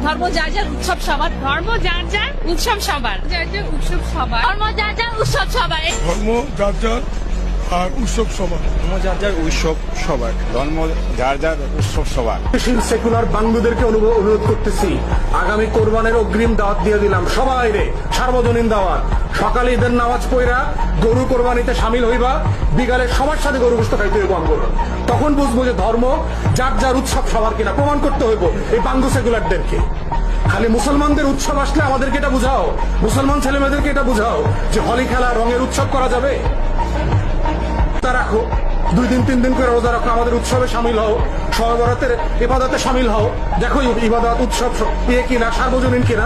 ধর্ম যার যার উৎসব সবার, ধর্ম যার যার উৎসব সবার, যার যার উৎসব সবার, ধর্ম যার যার উৎসব সবার, ধর্ম যার যার আর উৎসব সবার। ধর্ম যার যার উৎসব সবার, ধর্ম যার যার উৎসব সবার। সেকুলার বাঙ্গুদেরকে অনুরোধ করতেছি, আগামী কোরবানের অগ্রিম দাওয়াত দিয়ে দিলাম সবাই রে, সার্বজনীন দাওয়াত। সকালে ঈদের নামাজ পড়া গরু কোরবানিতে সামিল হইবা, বিকালে সবার সাথে গরু গোশত খাইতে হইব আমগো। তখন বুঝবো যে ধর্ম যার যার উৎসব সবার কিনা প্রমাণ করতে হইব এই বাঙ্গু সেকুলারদেরকে। খালি মুসলমানদের উৎসব আসলে আমাদেরকে এটা বুঝাও, মুসলমান ছেলেমেয়েদেরকে এটা বুঝাও যে হোলি খেলা রঙের উৎসব করা যাবে। রাখো 2 দিন 3 দিন করে রোজা রাখো, আমাদের উৎসবে সামিল হও, শবে বরাতের ইবাদতে সামিল হও, দেখো ইবাদত উৎসব কিনা, সার্বজনীন কিনা।